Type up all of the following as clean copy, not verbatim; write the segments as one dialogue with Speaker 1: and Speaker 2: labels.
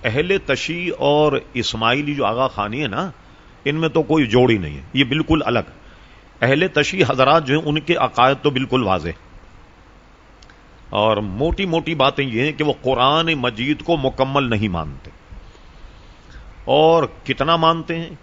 Speaker 1: اہل تشیع اور اسماعیلی جو آغا خانی ہے نا، ان میں تو کوئی جوڑ ہی نہیں ہے، یہ بالکل الگ۔ اہل تشیع حضرات جو ہیں ان کے عقائد تو بالکل واضح، اور موٹی موٹی باتیں یہ ہیں کہ وہ قرآن مجید کو مکمل نہیں مانتے۔ اور کتنا مانتے ہیں؟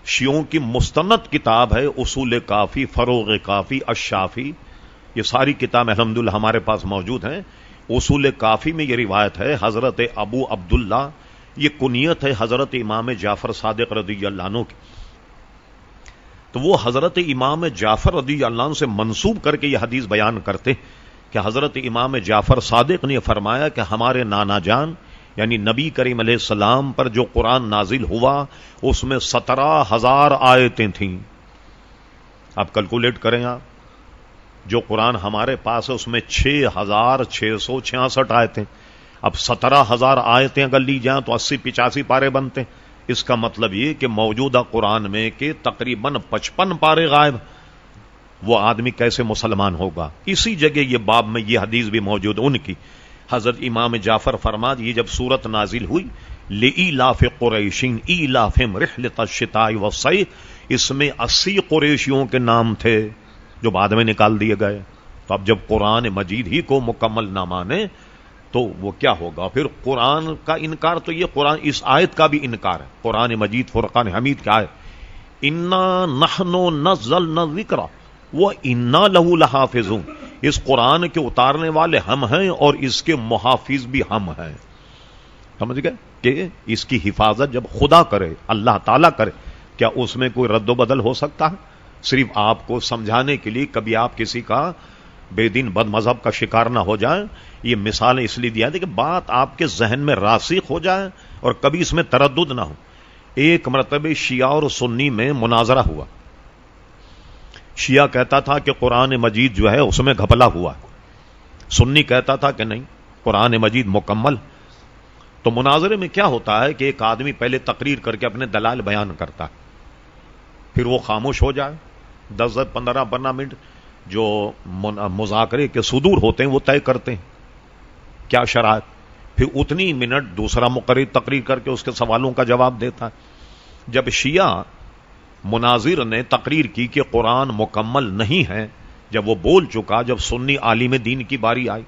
Speaker 1: شیعوں کی مستند کتاب ہے اصول کافی، فروغ کافی، الشافی، یہ ساری کتابیں الحمدللہ ہمارے پاس موجود ہیں۔ اصول کافی میں یہ روایت ہے حضرت ابو عبداللہ، یہ کنیت ہے حضرت امام جعفر صادق رضی اللہ عنہ کی، تو وہ حضرت امام جعفر رضی اللہ عنہ سے منسوب کر کے یہ حدیث بیان کرتے کہ حضرت امام جعفر صادق نے فرمایا کہ ہمارے نانا جان یعنی نبی کریم علیہ السلام پر جو قرآن نازل ہوا اس میں 17,000 آیتیں تھیں۔ آپ کیلکولیٹ کریں، آپ جو قرآن ہمارے پاس ہے اس میں 6,666 آیتیں، اب 17,000 آیتیں اگر لی جائیں تو 80-85 پارے بنتے ہیں۔ اس کا مطلب یہ کہ موجودہ قرآن میں کہ تقریباً 55 پارے غائب، وہ آدمی کیسے مسلمان ہوگا؟ اسی جگہ یہ باب میں یہ حدیث بھی موجود ان کی، حضرت امام جعفر فرما یہ جب سورت نازل ہوئی لإیلاف قریش ایلافہم رحلۃ الشتاء والصیف، اس میں 80 قریشیوں کے نام تھے جو بعد میں نکال دیے گئے۔ تو اب جب قرآن مجید ہی کو مکمل نہ مانے تو وہ کیا ہوگا؟ پھر قرآن کا انکار تو یہ قرآن اس آیت کا بھی انکار ہے، قرآن مجید فرقان حمید کی آیت انا نحن نزلنا الذکر وانا لہ لحافظون، اس قرآن کے اتارنے والے ہم ہیں اور اس کے محافظ بھی ہم ہیں۔ سمجھ گئے کہ اس کی حفاظت جب خدا کرے، اللہ تعالیٰ کرے، کیا اس میں کوئی رد و بدل ہو سکتا ہے؟ صرف آپ کو سمجھانے کے لیے کبھی آپ کسی کا بے دین بد مذہب کا شکار نہ ہو جائیں، یہ مثالیں اس لیے دیا تھی کہ بات آپ کے ذہن میں راسخ ہو جائے اور کبھی اس میں تردد نہ ہو۔ ایک مرتبہ شیعہ اور سنی میں مناظرہ ہوا، شیعہ کہتا تھا کہ قرآن مجید جو ہے اس میں گھپلا ہوا، سنی کہتا تھا کہ نہیں قرآن مجید مکمل۔ تو مناظرے میں کیا ہوتا ہے کہ ایک آدمی پہلے تقریر کر کے اپنے دلائل بیان کرتا ہے، پھر وہ خاموش ہو جائے، 10-15 منٹ جو مذاکرے کے صدور ہوتے ہیں وہ طے کرتے ہیں کیا شرائط، پھر اتنی منٹ دوسرا مقرر تقریر کر کے اس کے سوالوں کا جواب دیتا ہے۔ جب شیعہ مناظر نے تقریر کی کہ قرآن مکمل نہیں ہے، جب وہ بول چکا، جب سنی عالم دین کی باری آئی،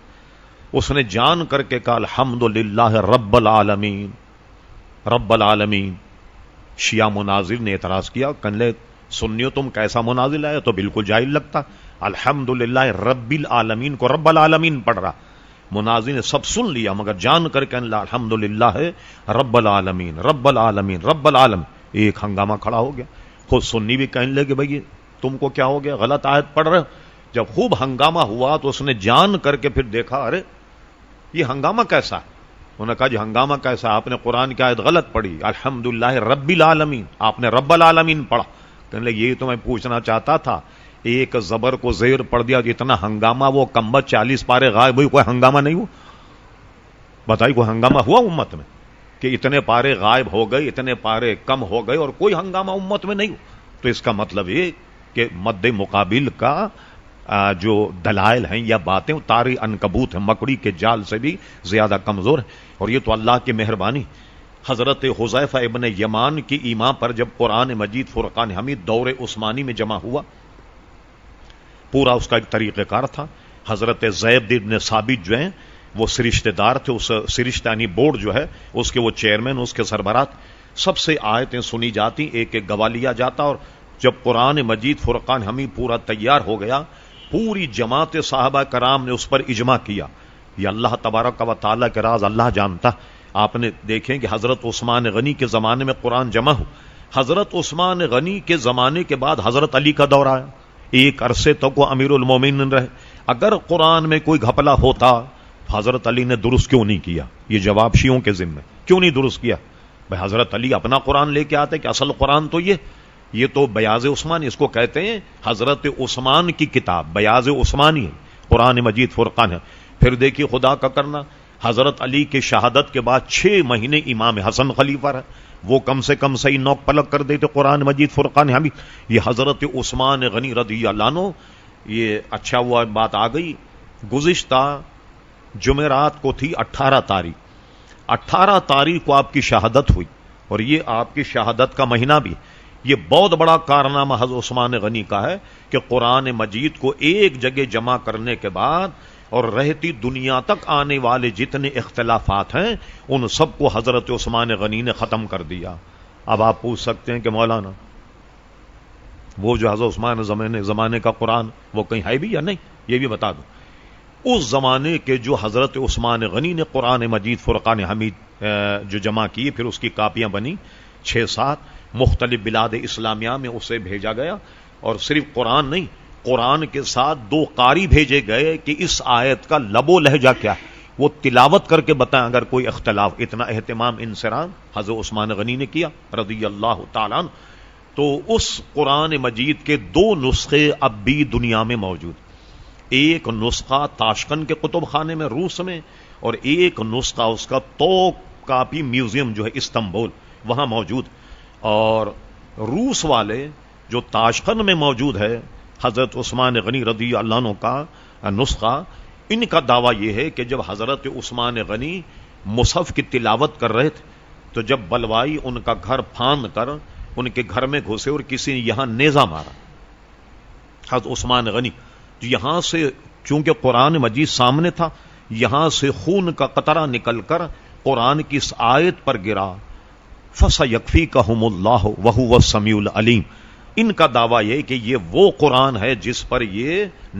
Speaker 1: اس نے جان کر کے کہا الحمدللہ رب العالمین، رب العالمین۔ شیعہ مناظر نے اعتراض کیا، کہنے سنیو تم کیسا مناظر ہے، تو بالکل جاہل لگتا، الحمدللہ رب العالمین کو رب العالمین پڑھ رہا۔ مناظر نے سب سن لیا مگر جان کر کے اللہ الحمدللہ ہے رب العالمین، رب العالمین، رب العالمین۔ ایک ہنگامہ کھڑا ہو گیا، خود سنی بھی کہنے لگے بھائی تم کو کیا ہو گیا، غلط آیت پڑھ رہے ہو۔ جب خوب ہنگامہ ہوا تو اس نے جان کر کے پھر دیکھا ارے یہ ہنگامہ کیسا ہے، انہوں نے کہا جی ہنگامہ کیسا، آپ نے قرآن کی آیت غلط پڑھی، الحمدللہ رب العالمین، آپ نے رب العالمین پڑھا۔ کہنے لگے یہ تو میں پوچھنا چاہتا تھا، ایک زبر کو زیر پڑھ دیا، اتنا ہنگامہ، وہ کمبت 40 پارے غائب ہوئی، کوئی ہنگامہ نہیں ہوا؟ بتائیے کوئی ہنگامہ ہوا امت میں کہ اتنے پارے غائب ہو گئے، اتنے پارے کم ہو گئے اور کوئی ہنگامہ امت میں نہیں ہوا؟ تو اس کا مطلب یہ کہ مد مقابل کا جو دلائل ہیں یا باتیں تاری عنکبوت ہیں، مکڑی کے جال سے بھی زیادہ کمزور ہیں۔ اور یہ تو اللہ کی مہربانی، حضرت حذیفہ ابن یمان کی ایما پر جب قرآن مجید فرقان حمید دور عثمانی میں جمع ہوا، پورا اس کا ایک طریقہ کار تھا۔ حضرت زید بن ثابت جو ہیں وہ سرشتہ دار تھے، اس سرشتہ یعنی بورڈ جو ہے اس کے وہ چیئرمین، اس کے سربراہ، سب سے آیتیں سنی جاتی، ایک ایک گواہ لیا جاتا، اور جب قرآن مجید فرقان حمید پورا تیار ہو گیا، پوری جماعت صحابہ کرام نے اس پر اجماع کیا۔ یہ اللہ تبارک و تعالیٰ کے راز اللہ جانتا۔ آپ نے دیکھیں کہ حضرت عثمان غنی کے زمانے میں قرآن جمع ہو، حضرت عثمان غنی کے زمانے کے بعد حضرت علی کا دور آیا، ایک عرصے تک وہ امیر المومنین رہے۔ اگر قرآن میں کوئی گھپلا ہوتا حضرت علی نے درست کیوں نہیں کیا؟ یہ جواب شیعوں کے ذمہ، کیوں نہیں درست کیا؟ بھائی حضرت علی اپنا قرآن لے کے آتے کہ اصل قرآن تو یہ تو بیاض عثمانی، اس کو کہتے ہیں حضرت عثمان کی کتاب، بیاض عثمانی ہے قرآن مجید فرقان ہے۔ پھر دیکھیے خدا کا کرنا، حضرت علی کے شہادت کے بعد 6 مہینے امام حسن خلیفہ رہے، وہ کم سے کم صحیح نوک پلک کر دیتے قرآن مجید فرقان حمید۔ یہ حضرت عثمان غنی رضی اللہ عنہ، یہ اچھا ہوا بات آ گئی، گزشتہ جمعرات کو تھی 18 تاریخ، 18 تاریخ کو آپ کی شہادت ہوئی، اور یہ آپ کی شہادت کا مہینہ بھی. یہ بہت بڑا کارنامہ حضرت عثمان غنی کا ہے کہ قرآن مجید کو ایک جگہ جمع کرنے کے بعد اور رہتی دنیا تک آنے والے جتنے اختلافات ہیں ان سب کو حضرت عثمان غنی نے ختم کر دیا. اب آپ پوچھ سکتے ہیں کہ مولانا وہ جو حضرت عثمان زمانے کا قرآن وہ کہیں ہے بھی یا نہیں؟ یہ بھی بتا دوں. اس زمانے کے جو حضرت عثمان غنی نے قرآن مجید فرقان حمید جو جمع کی، پھر اس کی کاپیاں بنی 6-7 مختلف بلاد اسلامیہ میں اسے بھیجا گیا. اور صرف قرآن نہیں، قرآن کے ساتھ 2 قاری بھیجے گئے کہ اس آیت کا لب و لہجہ کیا ہے، وہ تلاوت کر کے بتائیں اگر کوئی اختلاف. اتنا اہتمام انسرام حضرت عثمان غنی نے کیا رضی اللہ تعالیٰ عنہ. تو اس قرآن مجید کے 2 نسخے اب بھی دنیا میں موجود. ایک نسخہ تاشقند کے کتب خانے میں روس میں، اور ایک نسخہ اس کا توق کاپی میوزیم جو ہے استنبول وہاں موجود. اور روس والے جو تاشقند میں موجود ہے حضرت عثمان غنی رضی اللہ عنہ کا نسخہ، ان کا دعویٰ یہ ہے کہ جب حضرت عثمان غنی مصحف کی تلاوت کر رہے تھے تو جب بلوائی ان کا گھر پھاند کر ان کے گھر میں گھسے اور کسی نے یہاں نیزہ مارا. حضرت عثمان غنی یہاں سے چونکہ قرآن مجید سامنے تھا، یہاں سے خون کا قطرہ نکل کر قرآن کی اس آیت پر گرا، فَسَيَكْفِيكَهُمُ اللَّهُ وَهُوَ السَّمِيعُ الْعَلِيمُ. ان کا دعویٰ یہ کہ یہ وہ قرآن ہے جس پر یہ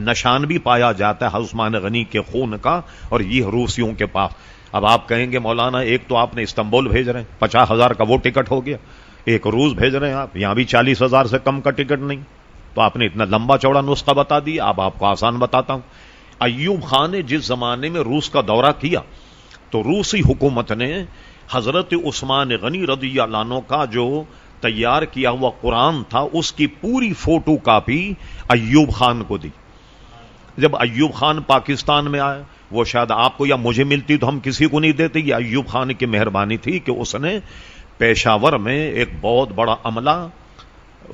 Speaker 1: نشان بھی پایا جاتا ہے عثمان غنی کے خون کا، اور یہ روسیوں کے پاس. اب آپ کہیں گے مولانا ایک تو آپ نے استنبول بھیج رہے ہیں 50,000 کا وہ ٹکٹ ہو گیا، ایک روس بھیج رہے ہیں آپ، یہاں بھی 40,000 سے کم کا ٹکٹ نہیں. تو آپ نے اتنا لمبا چوڑا نسخہ بتا دیا. اب آپ کو آسان بتاتا ہوں. ایوب خان نے جس زمانے میں روس کا دورہ کیا تو روسی حکومت نے حضرت عثمان غنی رضی اللہ عنہ کا جو تیار کیا ہوا قرآن تھا اس کی پوری فوٹو کاپی ایوب خان کو دی. جب ایوب خان پاکستان میں آئے، وہ شاید آپ کو یا مجھے ملتی تو ہم کسی کو نہیں دیتے. یہ ایوب خان کی مہربانی تھی کہ اس نے پیشاور میں ایک بہت بڑا عملہ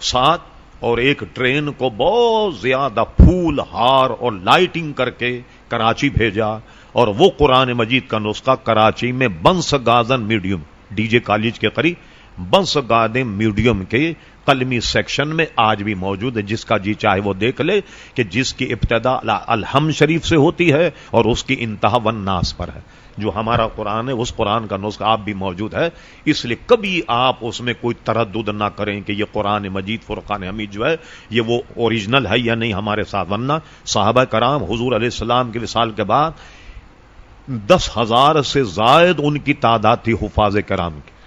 Speaker 1: ساتھ اور ایک ٹرین کو بہت زیادہ پھول ہار اور لائٹنگ کر کے کراچی بھیجا، اور وہ قرآن مجید کا نسخہ کراچی میں بنس گازن میڈیم ڈی جے کالج کے قریب بنس گازن میڈیم کے قلمی سیکشن میں آج بھی موجود ہے. جس کا جی چاہے وہ دیکھ لے کہ جس کی ابتدا الحمد شریف سے ہوتی ہے اور اس کی انتہا والناس پر ہے. جو ہمارا قرآن ہے اس قرآن کا نسخہ آپ بھی موجود ہے. اس لیے کبھی آپ اس میں کوئی تردد نہ کریں کہ یہ قرآن مجید فرقان حمید جو ہے یہ وہ اوریجنل ہے یا نہیں ہمارے ساتھ. ورنہ صحابہ کرام حضور علیہ السلام کے وصال کے بعد 10,000 سے زائد ان کی تعداد تھی حفاظ کرام کی.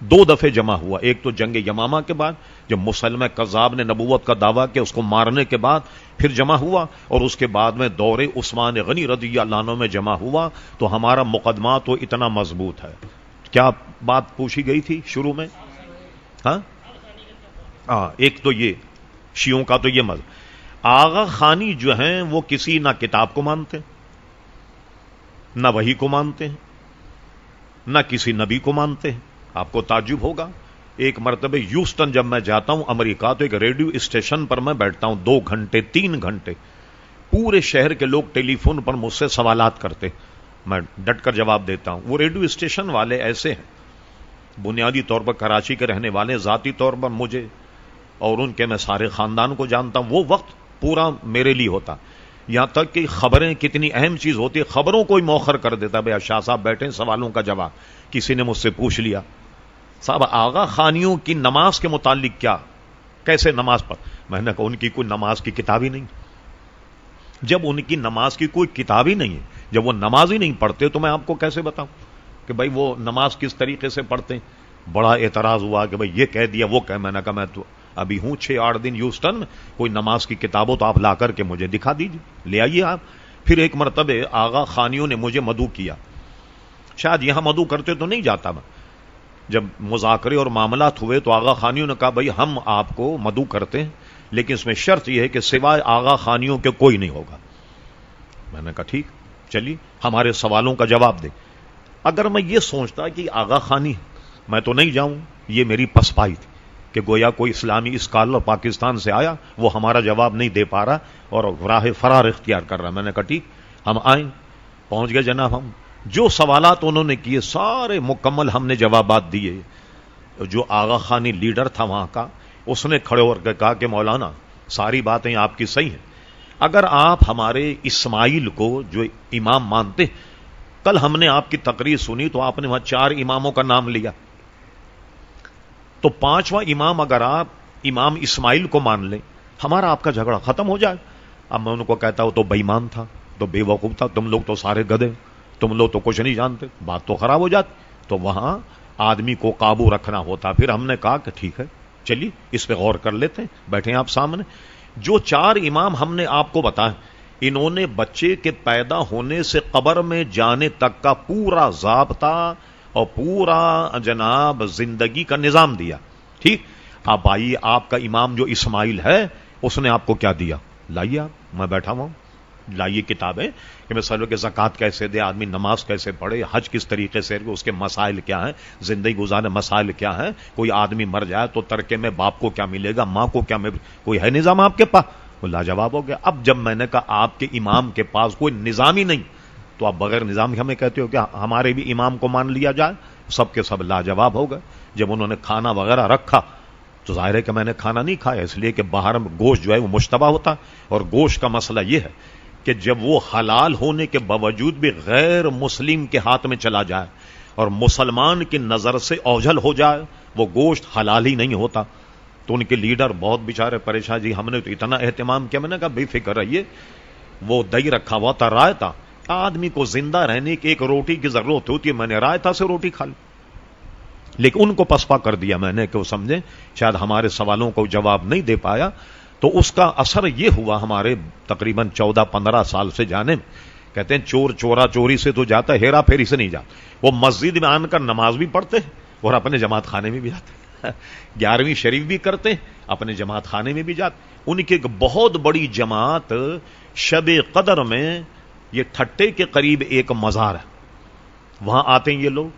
Speaker 1: 2 دفعے جمع ہوا. ایک تو جنگ یمامہ کے بعد جب مسلمہ کذاب نے نبوت کا دعویٰ کیا، اس کو مارنے کے بعد پھر جمع ہوا، اور اس کے بعد میں دور عثمان غنی رضی اللہ عنہ میں جمع ہوا. تو ہمارا مقدمہ تو اتنا مضبوط ہے. کیا بات پوچھی گئی تھی شروع میں؟ ہاں ایک تو یہ شیعوں کا تو یہ مذہب. آغا خانی جو ہیں وہ کسی نہ کتاب کو مانتے نہ وحی کو مانتے ہیں نہ کسی نبی کو مانتے ہیں. آپ کو تعجب ہوگا، ایک مرتبہ ہیوسٹن جب میں جاتا ہوں امریکہ تو ایک ریڈیو اسٹیشن پر میں بیٹھتا ہوں 2 گھنٹے 3 گھنٹے. پورے شہر کے لوگ ٹیلی فون پر مجھ سے سوالات کرتے، میں ڈٹ کر جواب دیتا ہوں. وہ ریڈیو اسٹیشن والے ایسے ہیں، بنیادی طور پر کراچی کے رہنے والے، ذاتی طور پر مجھے اور ان کے میں سارے خاندان کو جانتا ہوں. وہ وقت پورا میرے لیے ہوتا، یہاں تک کہ خبریں کتنی اہم چیز ہوتی ہے خبروں کو ہی مؤخر کر دیتا. بھائی شاہ صاحب بیٹھے سوالوں کا جواب. کسی نے مجھ سے پوچھ لیا صاحب آغا خانیوں کی نماز کے متعلق کیا، کیسے نماز پڑھ؟ میں نے کہا ان کی کوئی نماز کی کتاب ہی نہیں. جب ان کی نماز کی کوئی کتاب ہی نہیں ہے، جب وہ نماز ہی نہیں پڑھتے تو میں آپ کو کیسے بتاؤں کہ بھائی وہ نماز کس طریقے سے پڑھتے ہیں. بڑا اعتراض ہوا کہ بھائی یہ کہہ دیا وہ کہہ. میں نے کہا میں تو ابھی ہوں 6-8 دن ہیوسٹن میں، کوئی نماز کی کتاب ہو تو آپ لا کر کے مجھے دکھا دیجیے، لے آئیے آپ. پھر ایک مرتبہ آغا خانیوں نے مجھے مدعو کیا. شاید یہاں مدعو کرتے تو نہیں جاتا میں. جب مذاکرے اور معاملات ہوئے تو آغا خانیوں نے کہا بھائی ہم آپ کو مدعو کرتے ہیں لیکن اس میں شرط یہ ہے کہ سوائے آغا خانیوں کے کوئی نہیں ہوگا. میں نے کہا ٹھیک چلیے ہمارے سوالوں کا جواب دے. اگر میں یہ سوچتا کہ آغا خانی میں تو نہیں جاؤں، یہ میری پسپائی تھی کہ گویا کوئی اسلامی اسکالر پاکستان سے آیا وہ ہمارا جواب نہیں دے پا رہا اور راہ فرار اختیار کر رہا. میں نے کہا ٹھیک ہم آئیں. پہنچ گئے جناب ہم جو سوالات انہوں نے کیے سارے مکمل ہم نے جوابات دیے. جو آغا خانی لیڈر تھا وہاں کا، اس نے کھڑے ہو کر کہا کہ مولانا ساری باتیں آپ کی صحیح ہیں، اگر آپ ہمارے اسماعیل کو جو امام مانتے، کل ہم نے آپ کی تقریر سنی تو آپ نے وہاں 4 اماموں کا نام لیا، تو 5واں امام اگر آپ امام اسماعیل کو مان لیں، ہمارا آپ کا جھگڑا ختم ہو جائے. اب میں ان کو کہتا ہوں تو بے ایمان تھا، تو بے وقوف تھا، تم لوگ تو سارے گدھے، تم لوگ تو کچھ نہیں جانتے، بات تو خراب ہو جاتی. تو وہاں آدمی کو قابو رکھنا ہوتا. پھر ہم نے کہا کہ ٹھیک ہے چلیے اس پہ غور کر لیتے ہیں، بیٹھے آپ سامنے. جو 4 امام ہم نے آپ کو بتائے، انہوں نے بچے کے پیدا ہونے سے قبر میں جانے تک کا پورا ضابطہ اور پورا جناب زندگی کا نظام دیا. ٹھیک، آپ آئیے، آپ کا امام جو اسماعیل ہے اس نے آپ کو کیا دیا، لائیے آپ، میں بیٹھا ہوا ہوں، لائیے کتابیں کہ میں سالوں کے زکوٰۃ کیسے دے، آدمی نماز کیسے پڑھے، حج کس طریقے سے، اس کے مسائل کیا ہیں، زندگی گزارنے مسائل کیا ہیں، کوئی آدمی مر جائے تو ترکے میں باپ کو کیا ملے گا، ماں کو کیا ملے گا، کوئی ہے نظام آپ کے پاس؟ وہ لاجواب ہو گیا. اب جب میں نے کہا آپ کے امام کے پاس کوئی نظام ہی نہیں، تو آپ بغیر نظام کے ہمیں کہتے ہو کہ ہمارے بھی امام کو مان لیا جائے؟ سب کے سب لاجواب ہو گئے. جب انہوں نے کھانا وغیرہ رکھا تو ظاہر ہے کہ میں نے کھانا نہیں کھایا، اس لیے کہ باہر گوشت جو ہے وہ مشتبہ ہوتا ہے، اور گوشت کا مسئلہ یہ ہے کہ جب وہ حلال ہونے کے باوجود بھی غیر مسلم کے ہاتھ میں چلا جائے اور مسلمان کی نظر سے اوجھل ہو جائے، وہ گوشت حلال ہی نہیں ہوتا. تو ان کے لیڈر بہت بیچارے پریشان، جی ہم نے تو اتنا اہتمام کیا. میں نے کہا بے فکر رہیے، وہ دہی رکھا ہوا تھا، رائتا، آدمی کو زندہ رہنے کی ایک روٹی کی ضرورت ہوتی ہے، میں نے رائتا سے روٹی کھا لی. لیکن ان کو پسپا کر دیا میں نے کہ وہ سمجھیں شاید ہمارے سوالوں کو جواب نہیں دے پایا. تو اس کا اثر یہ ہوا ہمارے تقریباً 14-15 سال سے جانے میں. کہتے ہیں چور چورا چوری سے تو جاتا ہے، ہیرا پھیری سے نہیں جاتا. وہ مسجد میں آن کر نماز بھی پڑھتے ہیں اور اپنے جماعت خانے میں بھی جاتے ہیں، 11ویں شریف بھی کرتے ہیں، اپنے جماعت خانے میں بھی جاتے. ان کی ایک بہت بڑی جماعت شب قدر میں، یہ ٹھٹے کے قریب ایک مزار ہے، وہاں آتے ہیں یہ لوگ،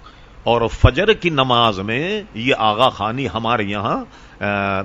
Speaker 1: اور فجر کی نماز میں یہ آغا خانی ہمارے یہاں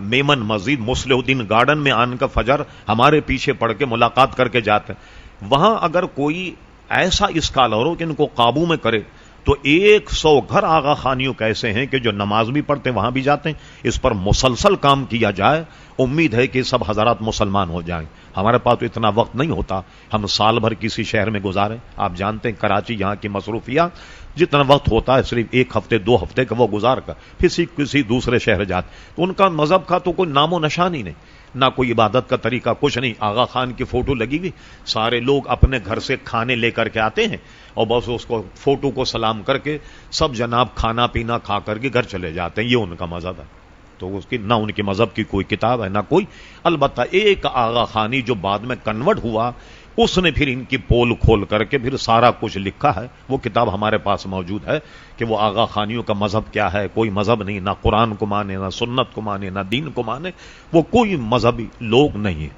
Speaker 1: میمن مسجد مصلح الدین گارڈن میں آن کا فجر ہمارے پیچھے پڑھ کے ملاقات کر کے جاتے ہیں. وہاں اگر کوئی ایسا اسکالر ہو کہ ان کو قابو میں کرے تو 100 گھر آغا خانیوں کیسے ہیں کہ جو نماز بھی پڑھتے ہیں وہاں بھی جاتے ہیں. اس پر مسلسل کام کیا جائے، امید ہے کہ سب حضرات مسلمان ہو جائیں. ہمارے پاس تو اتنا وقت نہیں ہوتا ہم سال بھر کسی شہر میں گزاریں. آپ جانتے ہیں کراچی یہاں کی مصروفیات، جتنا وقت ہوتا ہے صرف 1 ہفتے 2 ہفتے کا وہ گزار کر پھر کسی دوسرے شہر جاتے. تو ان کا مذہب کا تو کوئی نام و نشان ہی نہیں، نہ کوئی عبادت کا طریقہ، کچھ نہیں. آغا خان کی فوٹو لگی ہوئی، سارے لوگ اپنے گھر سے کھانے لے کر کے آتے ہیں اور بس اس کو فوٹو کو سلام کر کے سب جناب کھانا پینا کھا کر کے گھر چلے جاتے ہیں. یہ ان کا مذہب ہے. تو اس کی نہ ان کی مذہب کی کوئی کتاب ہے نہ کوئی. البتہ ایک آغا خانی جو بعد میں کنورٹ ہوا، اس نے پھر ان کی پول کھول کر کے پھر سارا کچھ لکھا ہے. وہ کتاب ہمارے پاس موجود ہے کہ وہ آغا خانیوں کا مذہب کیا ہے. کوئی مذہب نہیں، نہ قرآن کو مانے، نہ سنت کو مانے، نہ دین کو مانے، وہ کوئی مذہبی لوگ نہیں ہے.